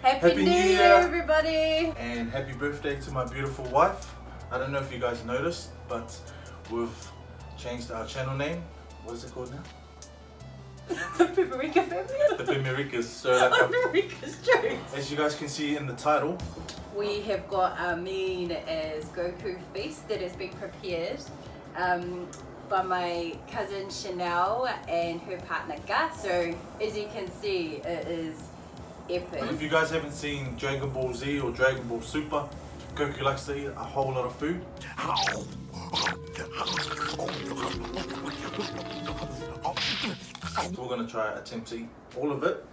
Happy New Year, everybody! And happy birthday to my beautiful wife. I don't know if you guys noticed, but we've changed our channel name. What is it called now? The Pemerika family? The Pemerikas. So like Pemerika's jokes. as you guys can see in the title, we have got our meal as GOKU FEAST that has been prepared by my cousin Chanel and her partner Gus. So as you can see, it is epic. if you guys haven't seen Dragon Ball Z or Dragon Ball Super, Goku likes to eat a whole lot of food. So we're going to attempt to eat all of it.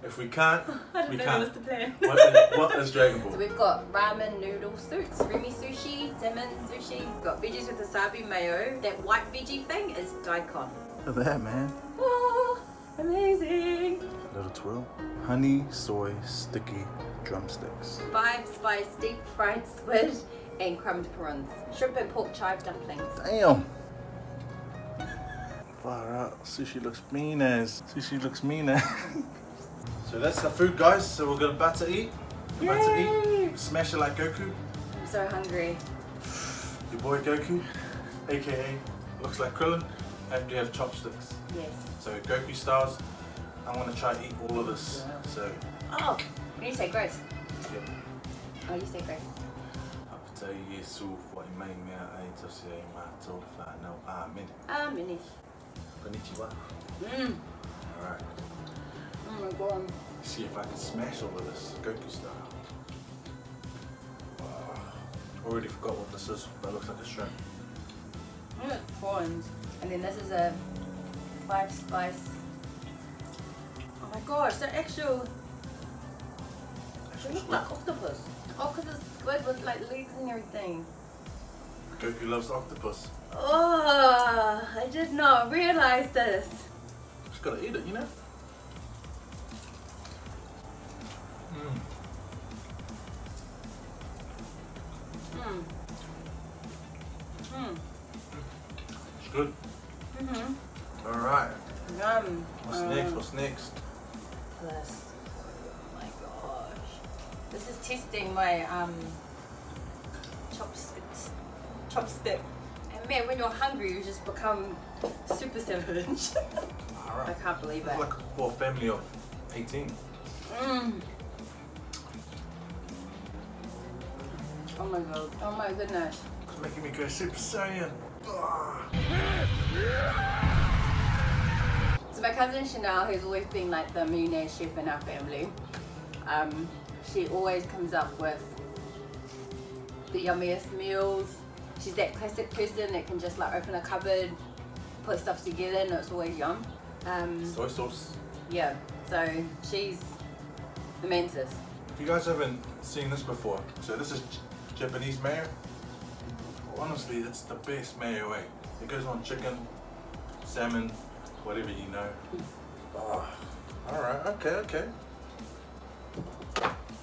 If we can't, we can't. What's the plan? What is Dragon Ball? So we've got ramen noodle soups, remi sushi, salmon sushi. We've got veggies with wasabi mayo. That white veggie thing is daikon. Look at that, man. Oh, amazing. Little twirl. Honey soy sticky drumsticks. 5-spice deep fried squid and crumbed prawns. Shrimp and pork chive dumplings. Damn. Far out. Sushi looks mean as. Sushi looks mean as. So that's the food, guys. So we're gonna about to eat. We're about to eat. Smash it like Goku. I'm so hungry. Your boy Goku, aka looks like Krillin, and you have chopsticks. Yes. So Goku styles. I want to try to eat all of this. So. Oh, you say grace. Yep. Oh, you say grace. After Yesu, what you made me, I just say my told no, amen. Amen. Konnichiwa. Mmm. Alright. Oh my god. See if I can smash all of this Goku style. Already forgot what this is, but it looks like a shrimp. It's prawns. And then this is a 5-spice. Oh my gosh, the actual. It looks like octopus. Oh, because it's squid with like legs and everything. Goku loves octopus. Oh, I did not realize this. Just gotta eat it, you know? Mmm. Mmm. Mmm. It's good. Mm-hmm. Alright. Yum. What's next? What's next? This. Oh my gosh. This is testing my chopstick. And man, when you're hungry, you just become super savage. Alright. I can't believe It's it. like for a family of 18. Mm. Oh my god. Oh my goodness. It's making me go Super Saiyan. So my cousin Chanel, who's always been like the millionaire chef in our family, she always comes up with the yummiest meals. She's that classic person that can just like open a cupboard, put stuff together, and it's always yum. Soy sauce. Yeah, so she's the mantis. If you guys haven't seen this before, so this is Japanese mayo. Honestly, it's the best mayo, eh? It goes on chicken, salmon, whatever you know. Oh, alright, okay.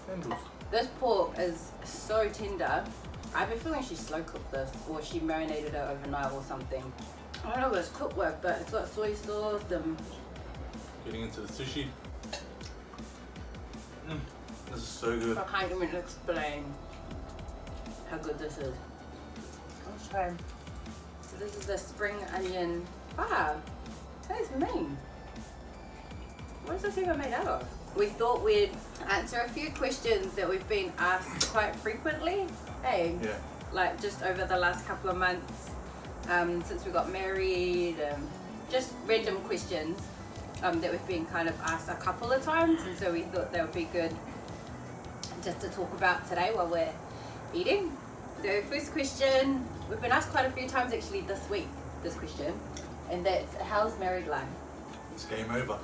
Handles. This pork is so tender. I have a feeling she slow cooked this, or she marinated it overnight or something. I don't know what it's cooked with, but it's got soy sauce and... Getting into the sushi. This is so good. I can't even explain how good this is. Let's try. So this is the spring onion. Ah, that is mean. What is this even made out of? We thought we'd answer a few questions that we've been asked quite frequently. Hey, Yeah. like just over the last couple of months, since we got married, just random questions that we've been kind of asked a couple of times, and so we thought that would be good just to talk about today while we're eating. So first question, we've been asked quite a few times actually this week, this question, and that's how's married life? It's game over.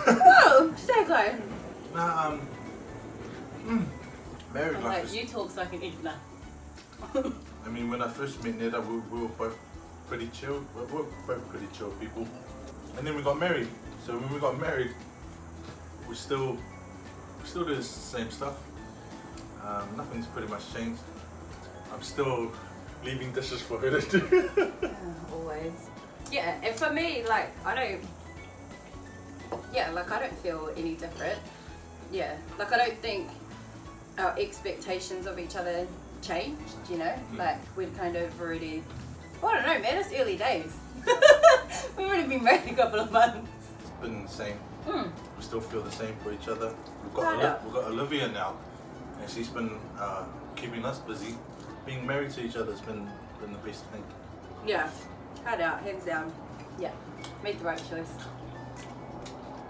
Oh, stay going. Nah, married I'm life like, is... you talk so I can eat now. I mean, when I first met Netta, we were both pretty chill. We were both pretty chill people. And then we got married. So when we got married, we still do the same stuff. Nothing's pretty much changed. I'm still leaving dishes for her to do. Always. Yeah, and for me, like, I don't Yeah, like I don't feel any different. Yeah, like I don't think our expectations of each other changed, you know? Like we'd kind of already, I don't know man, it's early days. We've already been married a couple of months. It's been the same. We still feel the same for each other. We've Kinda. got Olivia now, and she's been keeping us busy. Being married to each other has been the best thing. Yeah, cut out, hands down. Yeah, made the right choice.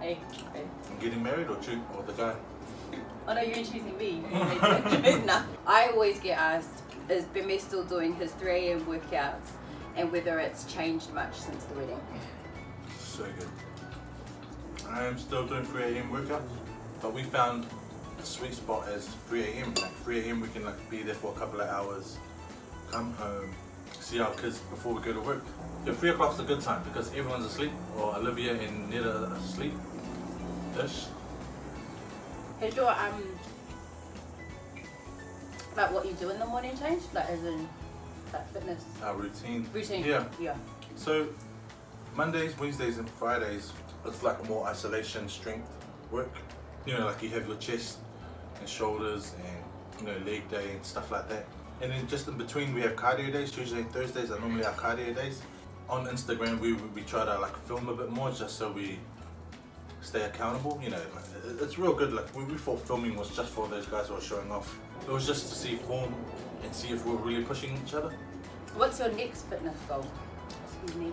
Hey, hey. Getting married or the guy? Oh no, you're choosing me. You made the right choice. Nah. I always get asked, is Beme still doing his 3 AM workouts and whether it's changed much since the wedding? So good. I am still doing 3 AM workouts, but we found a sweet spot as 3 AM. Like 3 AM we can like be there for a couple of hours, come home, see our kids before we go to work. Yeah, 3 o'clock's a good time because everyone's asleep, or Olivia and Netta are asleep. Has your like what you do in the morning changed? Like as in like fitness? Our routine. Routine? Yeah. Yeah. So Mondays, Wednesdays and Fridays, it's like more isolation strength work. You know, like you have your chest and shoulders and, you know, leg day and stuff like that. And then just in between we have cardio days. Tuesday and Thursdays are normally our cardio days. On Instagram we try to like film a bit more just so we stay accountable. You know, like, it's real good. Like we thought filming was just for those guys who are showing off. It was just to see form and see if we're really pushing each other. What's your next fitness goal? Excuse me.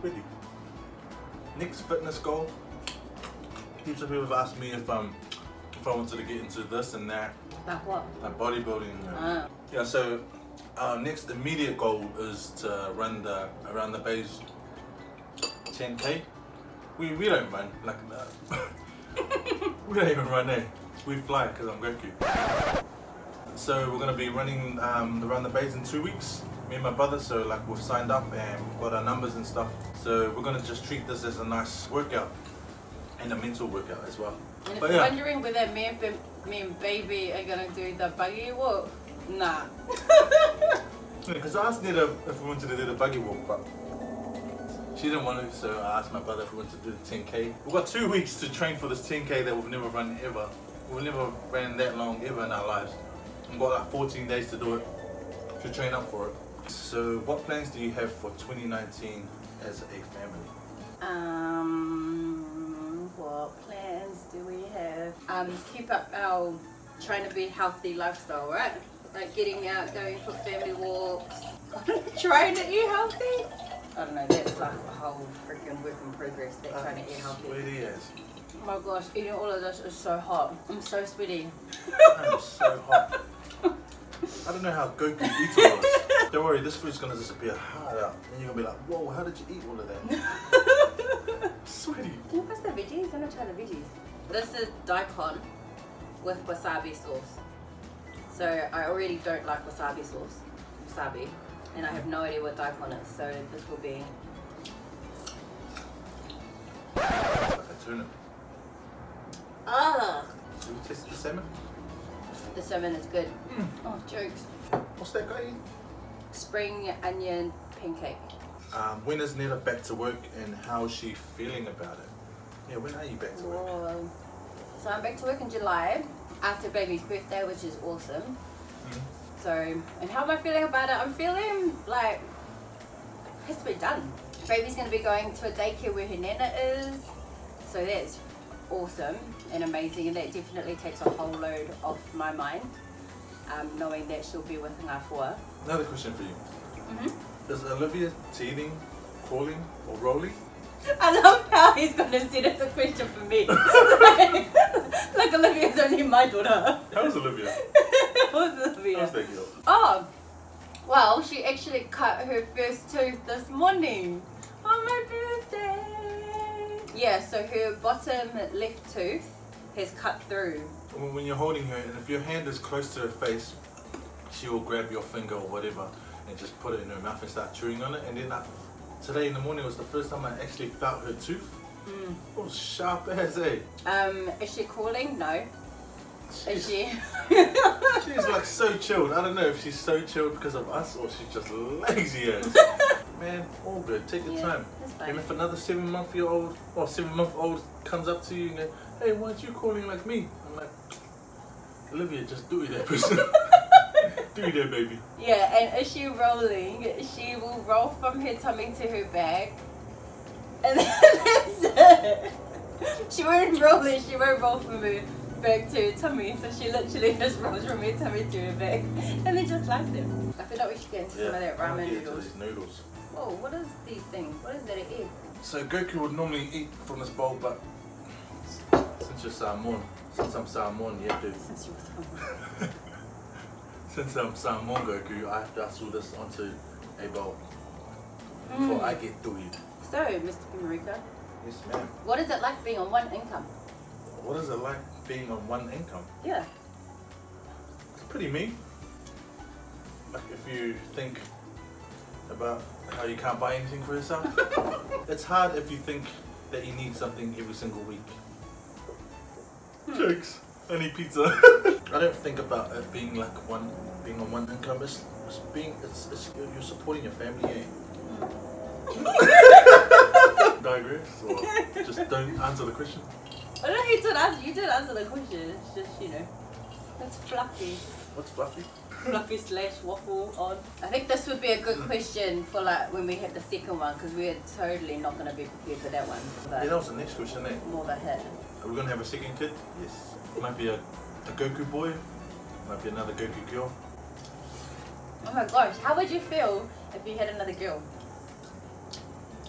Really. Next fitness goal. Heaps of people have asked me if I wanted to get into this and that. Like what? Like bodybuilding. Yeah, so our next immediate goal is to run around the bays 10K. We don't run like that. We don't even run there. We fly because I'm GOKU. So we're gonna be running around the bays in 2 weeks. Me and my brother, so like we've signed up and we've got our numbers and stuff. So we're gonna just treat this as a nice workout and a mental workout as well. And if you're wondering whether me and baby are gonna do the buggy walk, nah. Because I asked Netta if we wanted to do the buggy walk, but she didn't want to, so I asked my brother if we wanted to do the 10K. We've got 2 weeks to train for this 10K that we've never run ever. We've never ran that long ever in our lives. We've got like 14 days to do it, to train up for it. So what plans do you have for 2019 as a family? What plans do we have? Keep up our trying to be healthy lifestyle, right? Like getting out, going for family walks, trying to eat healthy. I don't know, that's like a whole freaking work in progress, that trying to eat healthy. Sweetie as. Oh my gosh, eating all of this is so hot. I'm so sweaty. I'm so hot. I don't know how GOKU eats all this. Don't worry, this food's gonna disappear hard out. And you're gonna be like, whoa, how did you eat all of that? Sweetie. Can you pass the veggies? I'm gonna try the veggies. This is daikon with wasabi sauce. So I already don't like wasabi sauce, wasabi, and I have no idea what daikon is, so this will be Like a turnip. ah. Do we taste the salmon? The salmon is good. Oh, jokes. What's that guy eating? Spring onion pancake. When is Netta back to work and how is she feeling about it? Yeah, when are you back to work? Whoa. So I'm back to work in July after baby's birthday, which is awesome. So, and how am I feeling about it? I'm feeling like it has to be done. Baby's going to be going to a daycare where her nana is, so that's awesome and amazing, and that definitely takes a whole load off my mind, knowing that she'll be with Ngāwhua. Another question for you. Is Olivia teething, crawling or rolling? I love how he's going to set it as a question for me. like Olivia's only my daughter. How's Olivia? How's Olivia? How's that girl? Oh, well, she actually cut her first tooth this morning on my birthday. Yeah, so her bottom left tooth has cut through. When you're holding her, and if your hand is close to her face, she will grab your finger or whatever and just put it in her mouth and start chewing on it. And then today in the morning was the first time I actually felt her tooth. It was sharp as Is she crawling? No. Is she? She's like so chilled. I don't know if she's so chilled because of us or she's just lazy as. man, all good. Take your time. That's fine. And if another 7-month-old or 7-month-old comes up to you and goes, hey, why aren't you calling like me? I'm like, Olivia, just do it there, person. Do it there, baby. Yeah, and is she rolling? She will roll from her tummy to her back. And then that's it. She won't roll it, she won't roll from her back to her tummy. So she literally just rolls from her tummy to her back. And then just likes them. I feel like we should get into some of that ramen noodles. These noodles. Whoa, what is these things? What is that, an egg? So Goku would normally eat from this bowl, but since you're Samoan, since I'm Samoan, you have to. Since you're Samoan. Since I'm Samoan Goku, I have to hustle this onto a bowl before I get to it. So, Mr. Pemerika, Yes, ma'am. what is it like being on one income? What is it like being on one income? Yeah. It's pretty mean. Like if you think about how you can't buy anything for yourself. It's hard if you think that you need something every single week. Jokes. I need pizza. I don't think about it being like being on one income. It's you're supporting your family, eh? Digress or just don't answer the question. I don't know, you did answer the question. It's just, you know, it's fluffy. What's fluffy? Fluffy / waffle on. I think this would be a good question for like when we have the second one, because we're totally not going to be prepared for that one. But Yeah, that was the next question, eh? more the hit. Are we going to have a second kid? Yes. Might be a Goku boy. Might be another Goku girl. Oh my gosh, how would you feel if you had another girl?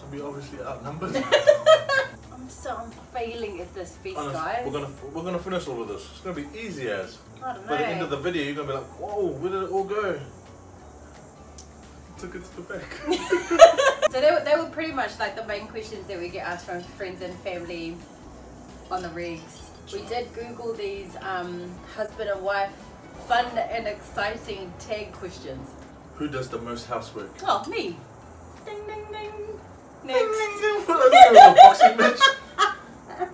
I'll be obviously outnumbered. I'm failing at this feast, Honest, guys. we're gonna finish all of this. It's gonna be easy as. I don't know. By the end of the video, you're gonna be like, whoa, where did it all go? Took it to the back. So they were pretty much like the main questions that we get asked from friends and family on the rigs. We did Google these husband and wife fun and exciting tag questions. Who does the most housework? Oh, me. Ding ding ding. Next. A boxing match.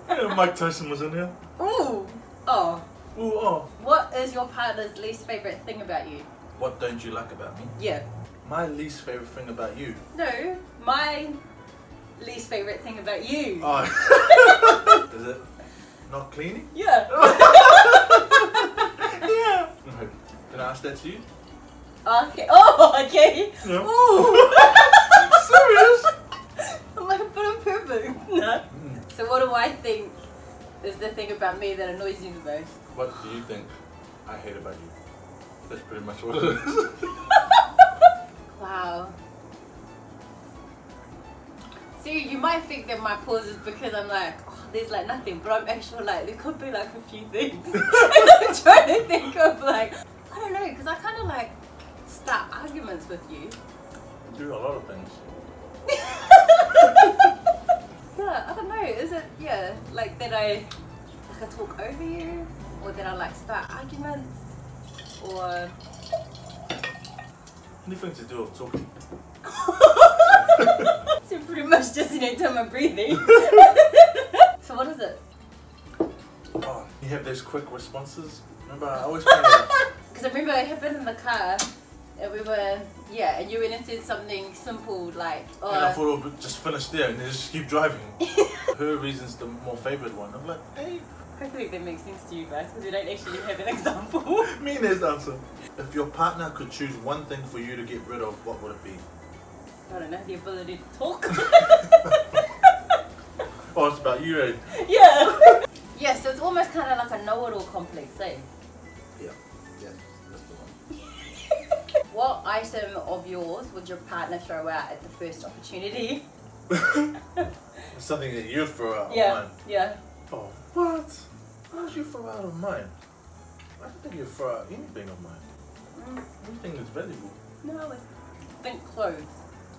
Yeah, Mike Tyson was in here. Ooh. Oh. Ooh, oh. What is your partner's least favorite thing about you? What don't you like about me? Yeah. My least favorite thing about you. No, my least favorite thing about you. Oh. Is it not cleaning? Yeah. Yeah. Okay. Can I ask that to you? Okay. Oh, okay. No. Ooh. Serious? I'm like, but I'm perfect. No. So what do I think is the thing about me that annoys you the most? What do you think I hate about you? That's pretty much what it is. Wow. See, you might think that my pause is because I'm like, oh, there's like nothing, but I'm actually like, there could be like a few things. I'm trying to think of like, I don't know, because I kind of like start arguments with you. You do a lot of things. Yeah, I don't know, is it, yeah, like that I talk over you, or that I like start arguments, or... Anything to do with talking. So pretty much just anytime I'm breathing. So what is it? Oh, you have those quick responses. Remember, I always find that. Because I remember it happened in the car, and we were, yeah, and you went and said something simple like, oh. And I thought it would just finish there and then just keep driving. Her reason's the more favoured one. I'm like, hey. Hopefully that makes sense to you guys, because we don't actually have an example. Me and his answer. If your partner could choose one thing for you to get rid of, what would it be? I don't know, the ability to talk. Oh, it's about you, eh? Yeah. Yeah, so it's almost kind of like a know-it-all complex, eh? Yeah, that's the one. What item of yours would your partner throw out at the first opportunity? Something that you'd throw out Yeah, of mine. yeah. Oh, what? What would you throw out of mine? I don't think you'd throw out anything of mine. Anything that's valuable. No, I think clothes.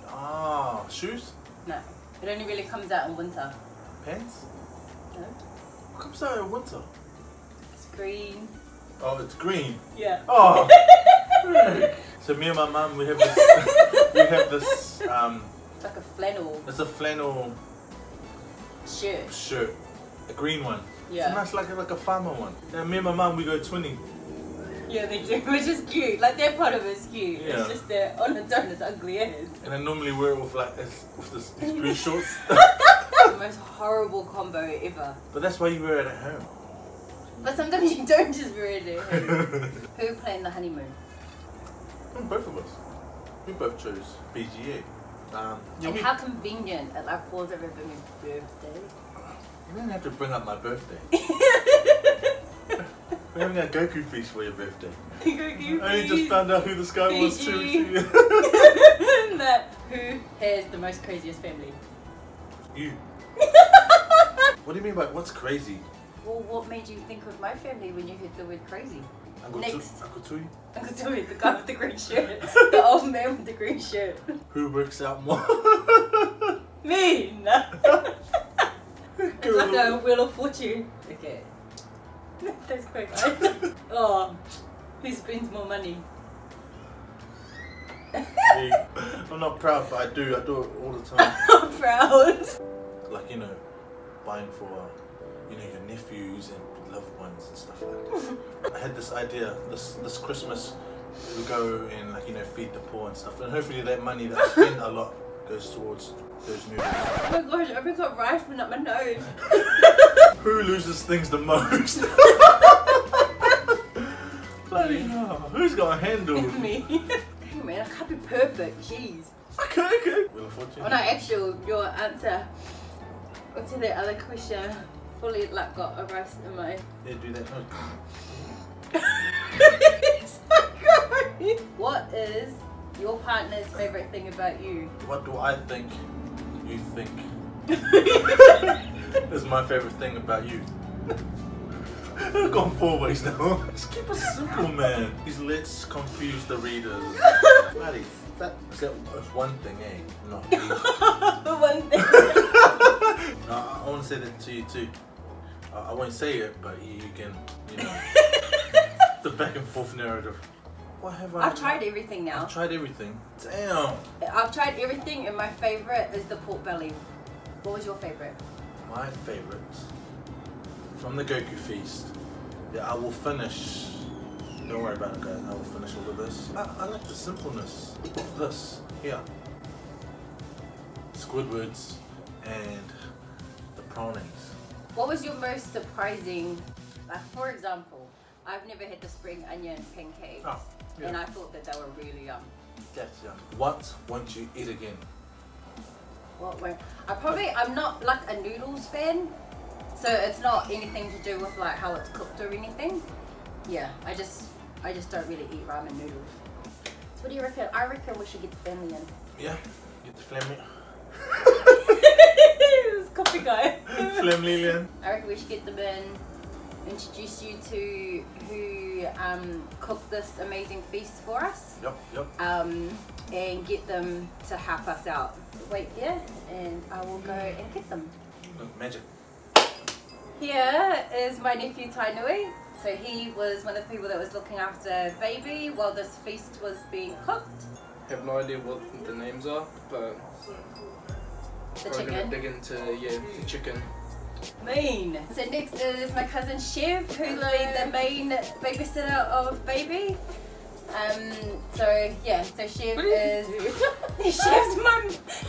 Ah, shoes? No, it only really comes out in winter. Pants? No, What comes out in winter? it's green. Oh, it's green. Yeah. Oh. So me and my mum, we have this. It's like a flannel It's a flannel shirt. shirt, a green one. Yeah. It's nice, like a farmer one. And me and my mum, we go 20. Yeah, they do, which is cute. Like that part of it is cute. Yeah. It's just that on its own, it's ugly as. And I normally wear it with like these blue shorts. The most horrible combo ever. But that's why you wear it at home. But sometimes you don't just wear it at home. Who planned the honeymoon? Both of us. We both chose BGA. And how convenient it like falls over my birthday. You didn't have to bring up my birthday. We're having a GOKU feast for your birthday. GOKU I only just found out who this guy was too. Who has the most craziest family? You. What do you mean by what's crazy? Well, what made you think of my family when you heard the word crazy? Next. Uncle Tui? Uncle Tui, the guy with the green shirt. The old man with the green shirt. Who works out more? Me! No. It's like a Wheel of Fortune. Okay. That's quick, right? Oh, who spends more money? Me. I'm not proud, but I do it all the time. I'm proud. Like, you know, buying for, you know, your nephews and loved ones and stuff like that. I had this idea, this Christmas, we go and like, you know, feed the poor and stuff. And hopefully that money that I spend a lot goes towards those noodles. Oh my gosh, I've got rice but not my nose. Who loses things the most? Bloody hell. Who's got a handle? Me. Hey man, I can't be perfect, jeez. Okay. Wheel of Fortune. Oh no, actually, your answer to the other question fully like got a rice in my... Yeah, do that. What is your partner's favourite thing about you? What do I think you think is my favourite thing about you? I've gone 4 ways now. Just keep it simple, man. Let's confuse the readers. Bloody, that's one thing, eh? Not The one thing. No, I want to say that to you too. I won't say it, but you can, you know, the back and forth narrative. What have I? I've tried everything now. I've tried everything. Damn. I've tried everything, and my favourite is the pork belly. What was your favourite? My favourite from the GOKU feast. Yeah, I will finish. Don't worry about it, guys. I will finish all of this. I like the simpleness of this. Here, Squidwards and the prawn eggs. What was your most surprising? Like, for example, I've never had the spring onion pancakes, Yeah. and I thought that they were really yum. That's yum. What won't you eat again? What won't? I'm not like a noodles fan, so it's not anything to do with like how it's cooked or anything. Yeah, I just don't really eat ramen noodles. So what do you reckon? I reckon we should get the family in. Yeah, get the family. This coffee guy. Family in. I reckon we should get them in. Introduce you to who cooked this amazing feast for us. Yep. And get them to help us out. Wait here, and I will go and get them. Magic. Here is my nephew Tainui. So he was one of the people that was looking after baby while this feast was being cooked. Have no idea what the names are, but The we're gonna chicken. dig into the chicken. Mean. So next is my cousin Chev, who's the main babysitter of baby. So Chev is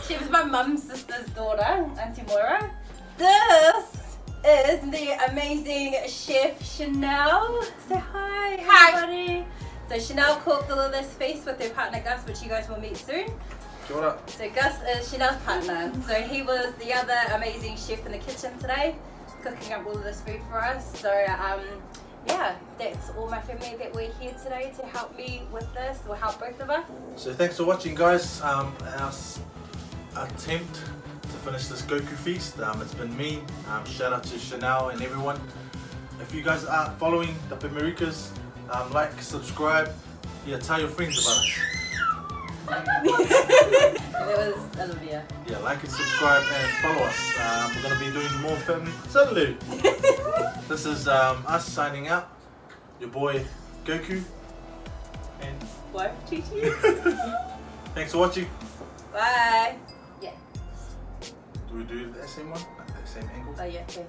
Chev's my mum's sister's daughter, Auntie Moira. This is the amazing chef Chanel. Say hi, everybody. So Chanel cooked all of this feast with her partner Gus, which you guys will meet soon. Kia ora. So Gus is Chanel's partner. So he was the other amazing chef in the kitchen today, cooking up all of this food for us. So yeah, that's all my family that we're here today to help me with this, or help both of us. So thanks for watching, guys. Our attempt to finish this GOKU feast. It's been me. Shout out to Chanel and everyone. If you guys are following the Pemerikas, like, subscribe. Yeah, tell your friends about us. That was Olivia. Yeah, like and subscribe and follow us. We're going to be doing more family. Suddenly. This is us signing out. Your boy GOKU. And Wife Chichi. thanks for watching. Bye. Yeah. Do we do that same one? Like that same angle? Oh yeah. Okay.